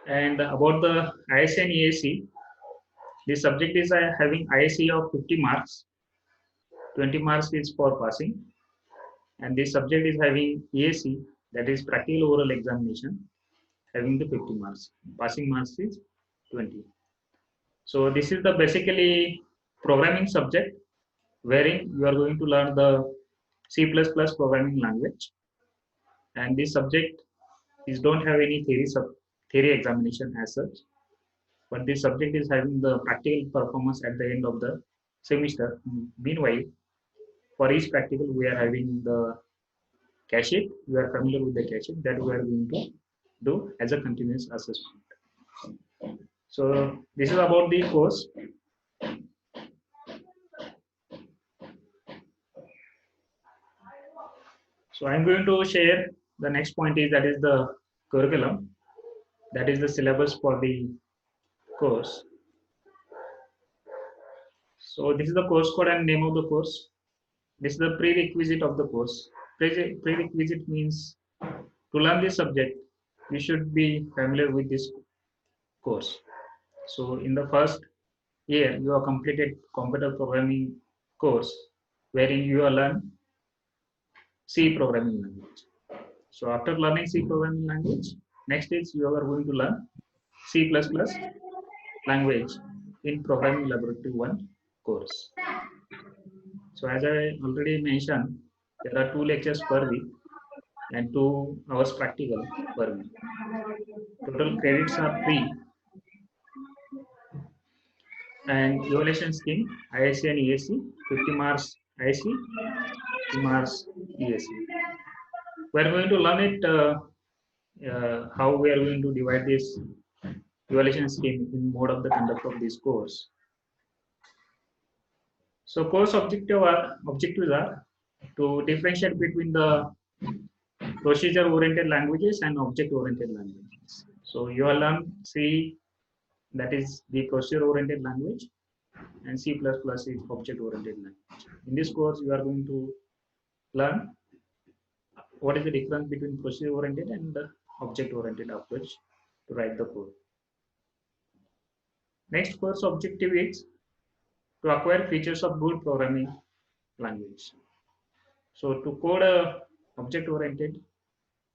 And about the ISC and EAC, the subject is having ISC of 50 marks, 20 marks is for passing, and this subject is having EAC, that is practical oral examination, having the 50 marks. Passing marks is 20. So this is the basically programming subject wherein you are going to learn the C++ programming language, and this subject is don't have any theory examination as such, but this subject is having the practical performance at the end of the semester. Meanwhile, for each practical, we are having the cache sheet. We are familiar with the cache sheet that we are going to do as a continuous assessment. So this is about the course. So I'm going to share the next point is that is the curriculum, that is the syllabus for the course. So this is the course code and name of the course. This is the prerequisite of the course. Prerequisite means to learn this subject, you should be familiar with this course. So in the first year, you have completed computer programming course wherein you will learn C programming language. So after learning C programming language, next is you are going to learn C++ language in Programming Laboratory 1 course. So as I already mentioned, there are 2 lectures per week and 2 hours practical per week. Total credits are 3, and evaluation scheme ISC and ESC 50 marks ISC, 50 marks ESC. We are going to learn it how we are going to divide this evaluation scheme in mode of the conduct of this course. So course objectives are to differentiate between the procedure oriented languages and object oriented languages. So you will learn C, that is the procedure oriented language, and C++ is object oriented language. In this course, you are going to learn what is the difference between procedure oriented and the object oriented approach to write the code. Next course objective is to acquire features of good programming language. So to code a object oriented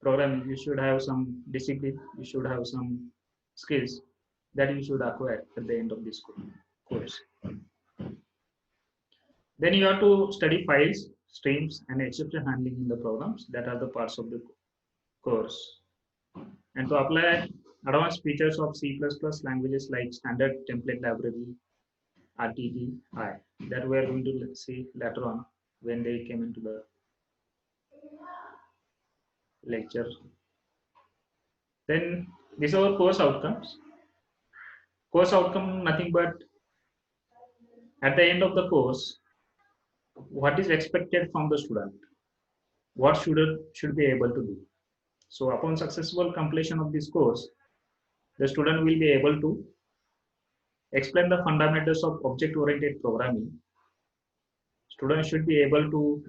programming, you should have some discipline, you should have some skills that you should acquire at the end of this course. Then you have to study files, streams, and exception handling in the programs that are the parts of the course. And to apply advanced features of C++ languages like standard template library, RTTI, that we are going to see later on when they came into the lecture. Then these are our course outcomes. Course outcome nothing but at the end of the course, what is expected from the student, what student should be able to do. So upon successful completion of this course, the student will be able to explain the fundamentals of object-oriented programming. Students should be able to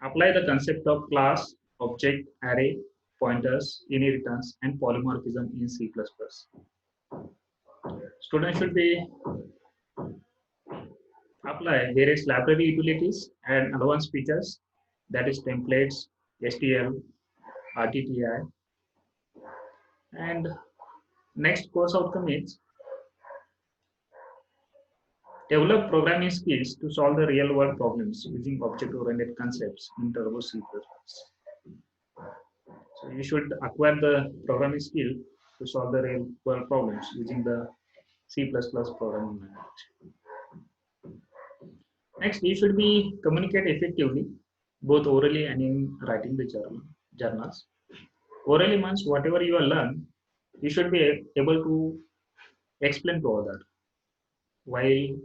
apply the concept of class, object, array, pointers, inheritance, and polymorphism in C++. Students should be apply various library utilities and advanced features, that is templates, STL, RTTI. And next course outcome is develop programming skills to solve the real world problems using object-oriented concepts in Turbo C++. So you should acquire the programming skill to solve the real world problems using the C++ programming language. Next, you should be communicate effectively, both orally and in writing the journals. Orally means whatever you learn, you should be able to explain to others. While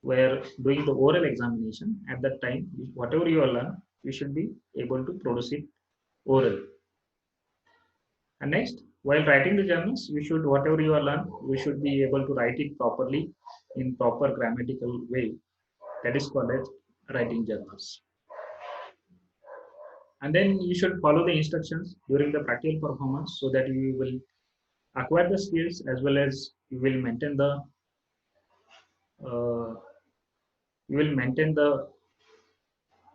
we're doing the oral examination, at that time, whatever you learn, you should be able to produce it orally. And next, while writing the journals, you should, whatever you learn, you should be able to write it properly in proper grammatical way. That is called as writing journals. And then you should follow the instructions during the practical performance so that you will acquire the skills as well as you will maintain the uh,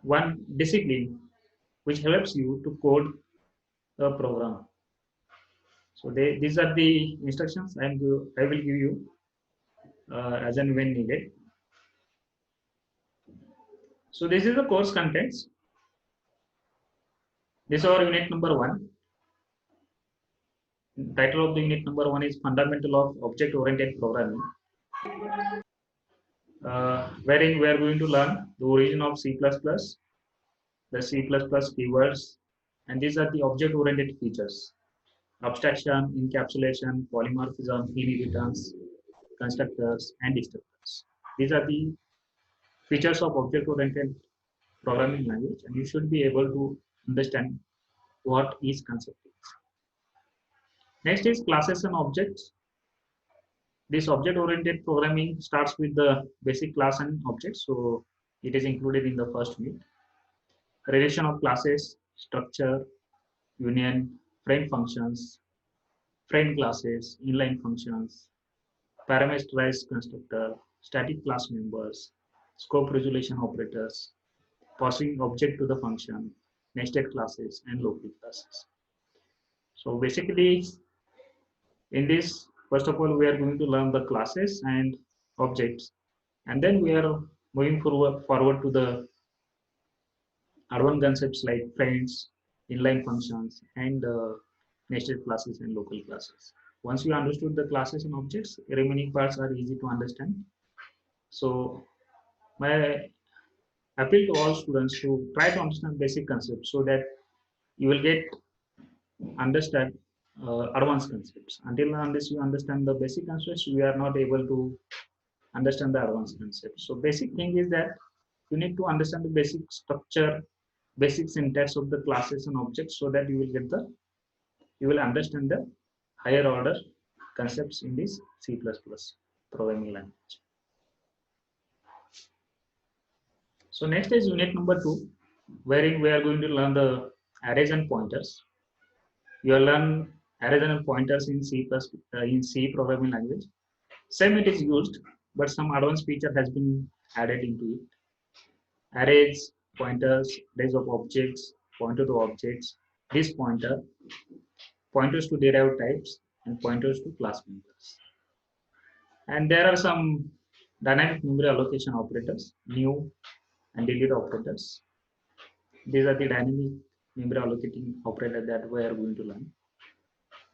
one discipline which helps you to code a program. So these are the instructions I will give you as and when needed. So this is the course contents. This is our unit number 1. Title of the unit number 1 is Fundamental of Object Oriented Programming, wherein we are going to learn the origin of C++, the C++ keywords, and these are the object oriented features: abstraction, encapsulation, polymorphism, inheritance, constructors, and destructors. These are the features of object oriented programming language, and you should be able to understand what each concept is. Next is classes and objects. This object-oriented programming starts with the basic class and objects, so it is included in the first unit. Relation of classes, structure, union, friend functions, friend classes, inline functions, parameterized constructor, static class members, scope resolution operators, passing object to the function, nested classes, and local classes. So basically, in this, first of all, we are going to learn the classes and objects, and then we are moving forward to the advanced concepts like friends, inline functions, and nested classes and local classes. Once you understood the classes and objects, remaining parts are easy to understand. So my appeal to all students to try to understand basic concepts so that you will get understand advanced concepts. Until and unless you understand the basic concepts, we are not able to understand the advanced concepts. So basic thing is that you need to understand the basic structure, basic syntax of the classes and objects so that you will understand the higher order concepts in this C++ programming language. So next is unit number 2, wherein we are going to learn the arrays and pointers. You will learn arrays and pointers in C programming language. Same it is used, but some advanced feature has been added into it. Arrays, pointers, arrays of objects, pointer to objects, this pointer, pointers to derived types, and pointers to class members. And there are some dynamic memory allocation operators, new and delete operators. These are the dynamic memory allocating operator that we are going to learn.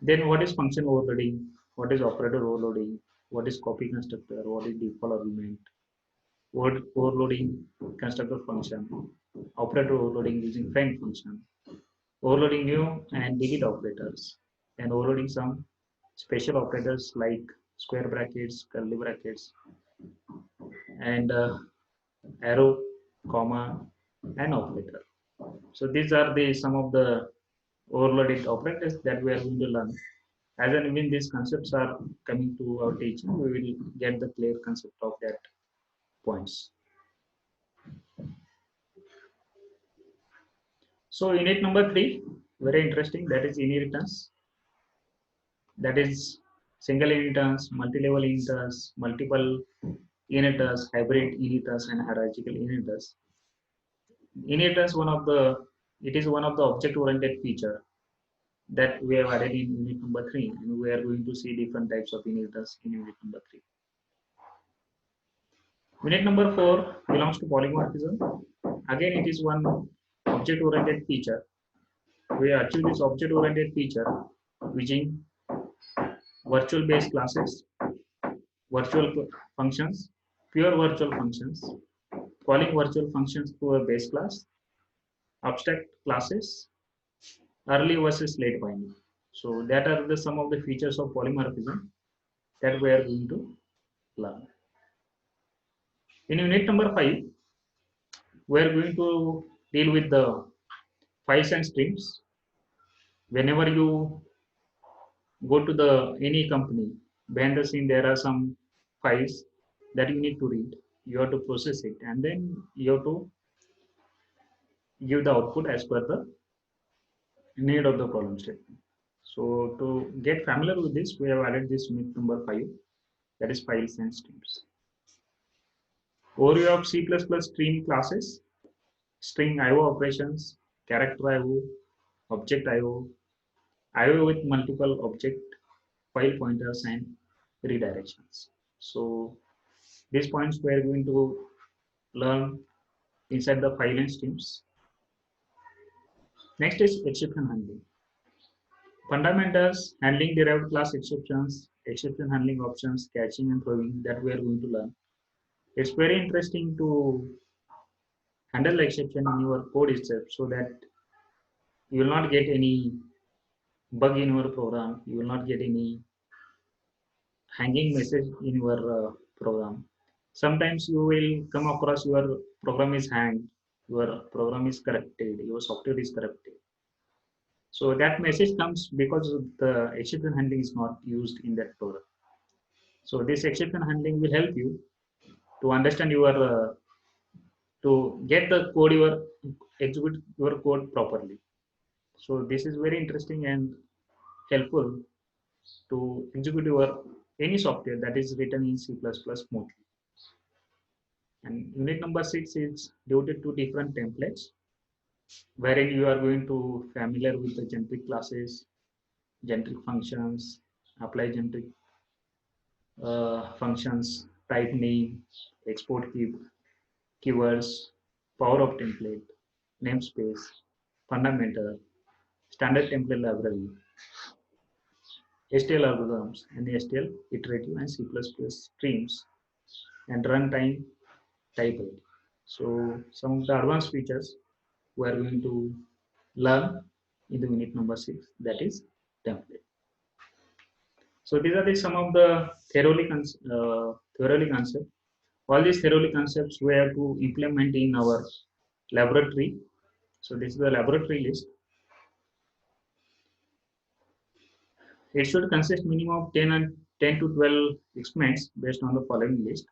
Then what is function overloading? What is operator overloading? What is copy constructor? What is default argument? Word overloading constructor function, operator overloading using friend function, overloading new and delete operators, and overloading some special operators like square brackets, curly brackets, and arrow, comma, and operator. So these are the some of the overloaded operators that we are going to learn. As and when these concepts are coming to our teaching, we will get the clear concept of that points. So unit number 3, very interesting, that is inheritance. That is single inheritance, multi-level inheritance, multiple inheritance, hybrid inheritance, and hierarchical inheritance. Inheritance, it is one of the object-oriented feature that we have added in unit number 3, and we are going to see different types of inheritance in unit number 3. Unit number 4 belongs to polymorphism. Again, it is one object-oriented feature. We achieve this object-oriented feature using virtual-based classes, virtual functions, pure virtual functions, calling virtual functions to a base class, abstract classes, early versus late binding. So that are the some of the features of polymorphism that we are going to learn. In unit number 5, we are going to deal with the files and streams. Whenever you go to the any company, behind the scene there are some files that you need to read. You have to process it, and then you have to give the output as per the need of the problem statement. So to get familiar with this, we have added this unit number 5, that is files and streams. Overview of C++ stream classes: string IO operations, character IO, object IO, IO with multiple object, file pointers, and redirections. So these points we are going to learn inside the file and streams. Next is exception handling. Fundamentals: handling derived class exceptions, exception handling options, catching and throwing, that we are going to learn. It's very interesting to handle exception in your code itself, so that you will not get any bug in your program, you will not get any hanging message in your program. Sometimes you will come across your program is hanged, your program is corrupted, your software is corrupted. So that message comes because the exception handling is not used in that program. So this exception handling will help you to understand your to get the code your execute your code properly. So this is very interesting and helpful to execute your any software that is written in C++ smoothly. And unit number 6 is devoted to different templates, wherein you are going to familiar with the generic classes, generic functions, apply generic functions, type name, export keywords, power of template, namespace, fundamental, standard template library, STL algorithms, and STL iterative and C++ streams, and runtime type ID. So some of the advanced features we are going to learn in the unit number 6, that is template. So these are some of the theoretic concepts. All these theoretic concepts we have to implement in our laboratory. So this is the laboratory list. It should consist minimum of 10 to 12 experiments based on the following list.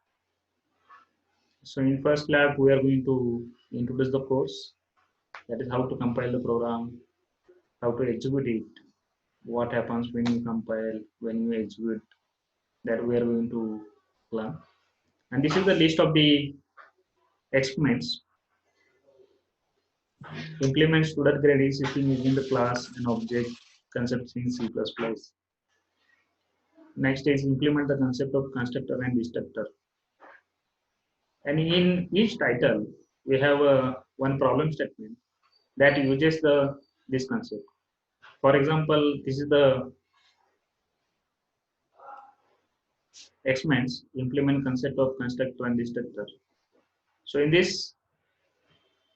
So in first lab, we are going to introduce the course, that is how to compile the program, how to execute it, what happens when you compile, when you execute, that we are going to learn. And this is the list of the experiments. Implement student grade system using the class and object concepts in C++. Next is implement the concept of constructor and destructor. And in each title, we have one problem statement that uses this concept. For example, this is the experiments implement concept of constructor and destructor. So in this,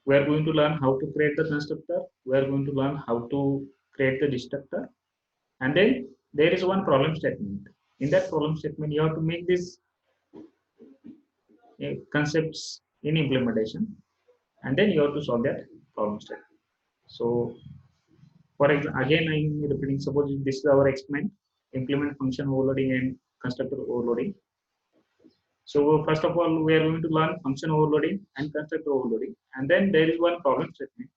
we are going to learn how to create the constructor. We are going to learn how to create the destructor. And then there is one problem statement. In that problem statement, you have to make these concepts in implementation. And then you have to solve that problem statement. So for example, again, I'm repeating, suppose this is our experiment, implement function overloading and constructor overloading. So first of all, we are going to learn function overloading and constructor overloading. And then there is one problem statement.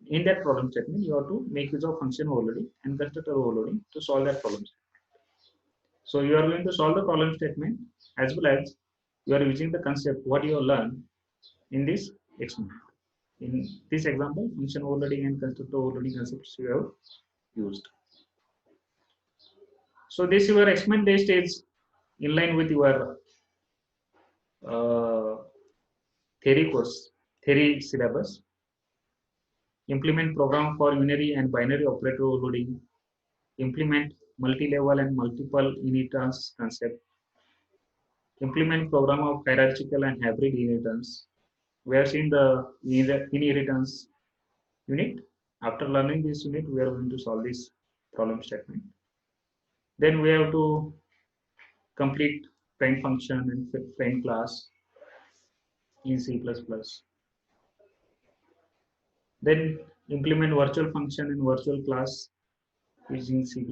In that problem statement, you have to make use of function overloading and constructor overloading to solve that problem statement. So you are going to solve the problem statement as well as you are using the concept what you have learned in this experiment. In this example, function overloading and constructor overloading concepts you have used. So this your experiment based is in line with your uh, theory syllabus. Implement program for unary and binary operator overloading. Implement multi-level and multiple inheritance concept. Implement program of hierarchical and hybrid inheritance. We have seen the inheritance unit. After learning this unit, we are going to solve this problem statement. Then we have to complete friend function and friend class in C++. Then implement virtual function and virtual class using C++.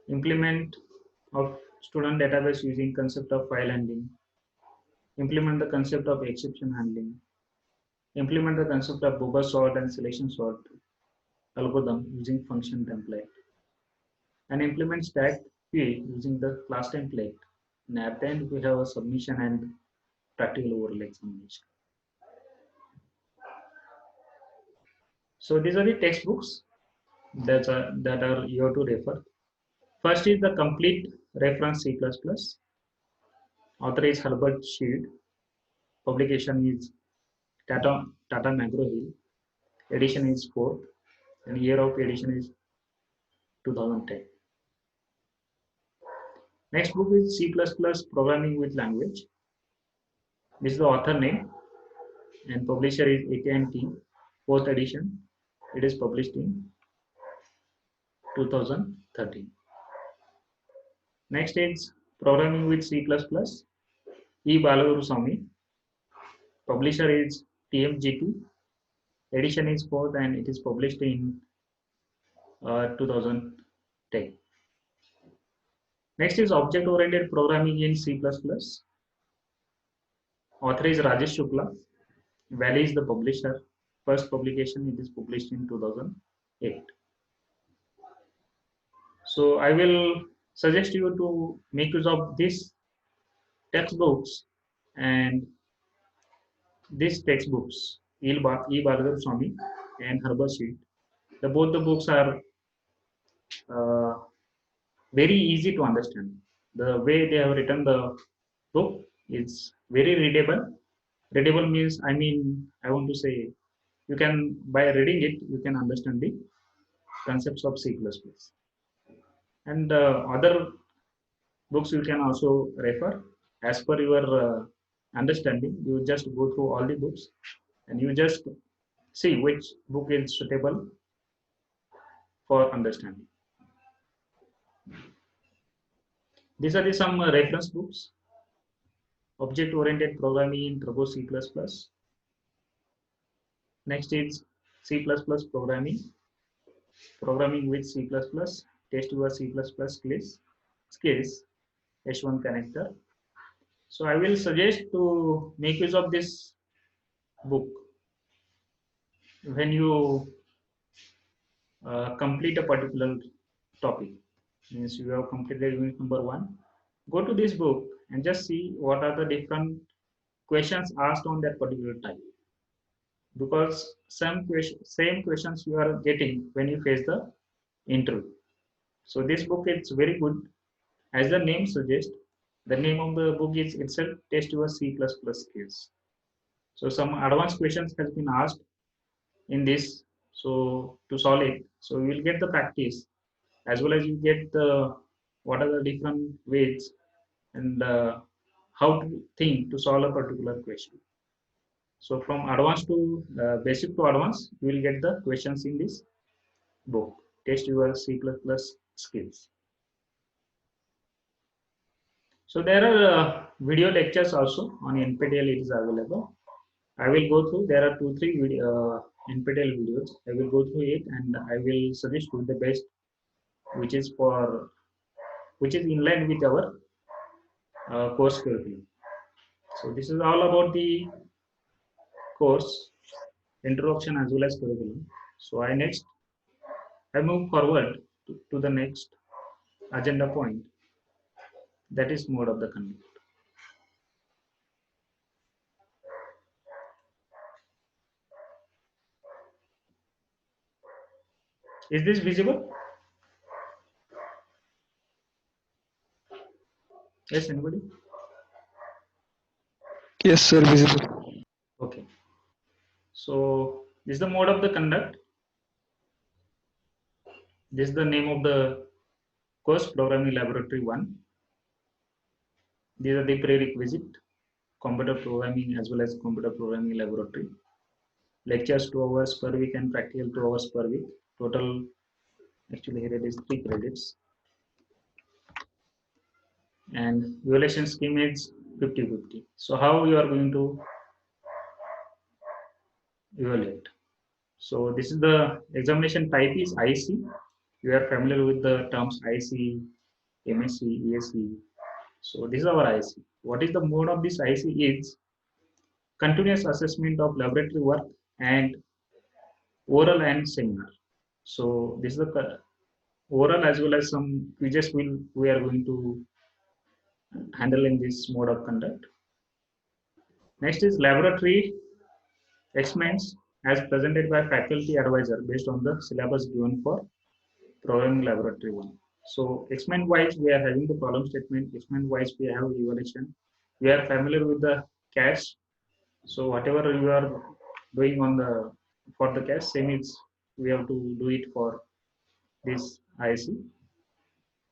Implement of student database using concept of file handling. Implement the concept of exception handling. implement the concept of bubble sort and selection sort algorithm using function template, and implement stack queue using the class template. And at the end, we have a submission and practical overlay examination. So these are the textbooks that are you have to refer. First is the complete reference C++. Author is Herbert Sheed. Publication is Tata McGraw-Hill. Edition is 4th, and year of edition is 2010. Next book is C++ Programming with Language. This is the author name, and publisher is AT&T. 4th edition. It is published in 2013. Next is Programming with C++. E. Balagurusamy. Publisher is TMGT. Edition is 4th, and it is published in 2010. Next is Object-Oriented Programming in C++. Author is Rajesh Shukla. Valley is the publisher. First publication, it is published in 2008. So I will suggest you to make use of these textbooks and these textbooks, E. Balagurusamy and Herbert Sheed. Both the books are uh, very easy to understand. The way they have written the book is very readable. Readable means, I want to say, you can, by reading it, you can understand the concepts of C++. And other books you can also refer as per your understanding. You just go through all the books and you just see which book is suitable for understanding. These are some reference books. Object-Oriented Programming in Turbo C++. Next is C++ Programming. Programming with C++. Test your C++ skills. H1 connector. So I will suggest to make use of this book when you complete a particular topic. Means you have completed unit number 1. Go to this book and just see what are the different questions asked on that particular type. Because same questions you are getting when you face the interview. So this book is very good. As the name suggests, the name of the book is itself Test Your C++ Skills. So some advanced questions has been asked in this. So to solve it, so you will get the practice as well as you get the what are the different ways and how to think to solve a particular question. So from advanced to basic to advanced, you will get the questions in this book. Test your C++ skills. So there are video lectures also on NPTEL. It is available. I will go through. There are 2-3 NPTEL videos. I will go through it and I will suggest you the best, which is in line with our course curriculum. So this is all about the course introduction as well as curriculum. So I move forward to the next agenda point, that is mode of the conduct. Is this visible? Yes, anybody? Yes, sir, visible. Okay. So this is the mode of the conduct. This is the name of the course, Programming Laboratory 1. These are the prerequisite, computer programming as well as computer programming laboratory. Lectures 2 hours per week and practical 2 hours per week. Total, actually here it is 3 credits. And evaluation scheme is 50-50. So how you are going to evaluate? So this is the examination type is IC. You are familiar with the terms IC, MSc, ESC. So this is our IC. What is the mode of this IC is continuous assessment of laboratory work and oral and seminar. So this is the oral as well as some quizzes we are going to handle in this mode of conduct. Next is laboratory experiments as presented by faculty advisor based on the syllabus given for programming laboratory 1. So experiment wise, we are having the problem statement. Experiment wise, we have evaluation. We are familiar with the cache. So whatever you are doing on the for the cache, same is we have to do it for this IC.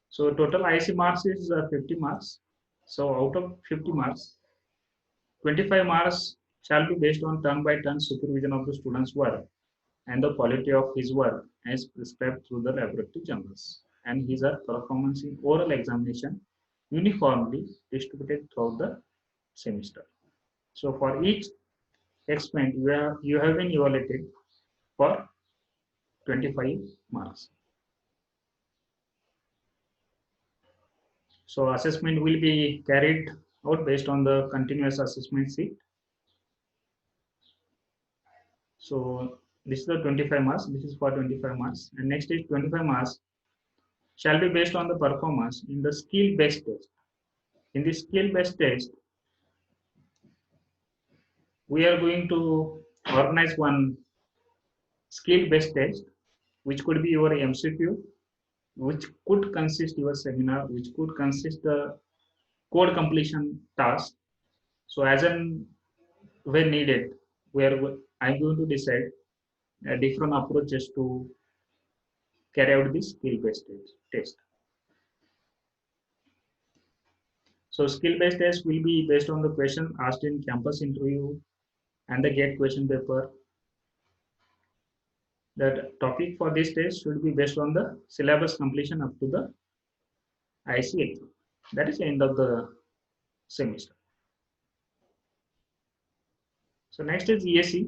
So total IC marks is 50 marks. So out of 50 marks, 25 marks shall be based on turn by turn supervision of the student's work and the quality of his work as prescribed through the laboratory journals, and his performance in oral examination uniformly distributed throughout the semester. So for each experiment, you have been evaluated for 25 marks. So assessment will be carried out based on the continuous assessment sheet. So this is the 25 marks. This is for 25 marks, and next is 25 marks shall be based on the performance in the skill-based test. In the skill-based test, we are going to organize one skill-based test, which could be your MCQ, which could consist your seminar, which could consist the code completion task. So as and when needed, I'm going to decide different approaches to carry out this skill-based test. So skill-based test will be based on the question asked in campus interview and the GATE question paper. The topic for this test should be based on the syllabus completion up to the IC exam. That is the end of the semester. So next is ESE,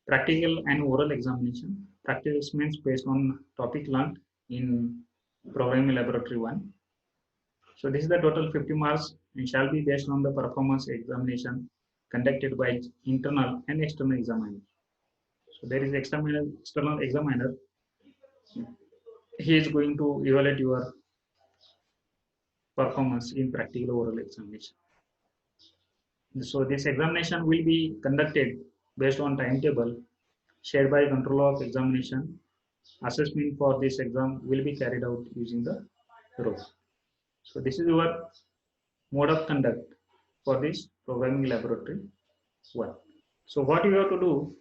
practical and oral examination. Practical means based on topic learned in programming laboratory 1. So this is the total 50 marks and shall be based on the performance examination conducted by internal and external examiner. So there is external examiner. He is going to evaluate your performance in practical oral examination. So this examination will be conducted based on timetable shared by controller of examination. Assessment for this exam will be carried out using the rope. So this is your mode of conduct for this programming laboratory 1. So what you have to do,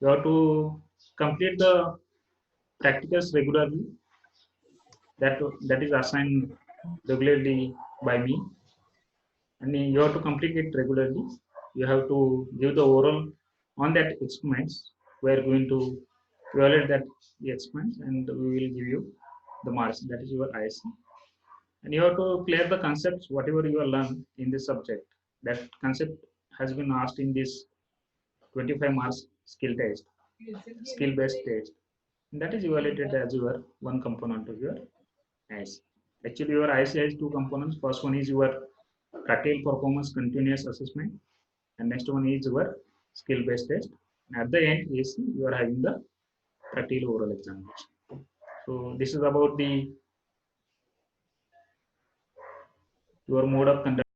you have to complete the practicals regularly. That is assigned regularly by me, and you have to complete it regularly. You have to give the oral on that experiments. We are going to evaluate that the experiments, and we will give you the marks. That is your ISC. And you have to clear the concepts, whatever you have learned in this subject. That concept has been asked in this 25 marks skill-based test. And that is evaluated as your one component of your IC. Actually, your IC has two components. First one is your practical performance continuous assessment, and next one is your skill-based test. And at the end, AC, you are having the practical oral examination. So this is about the your mode of conduct.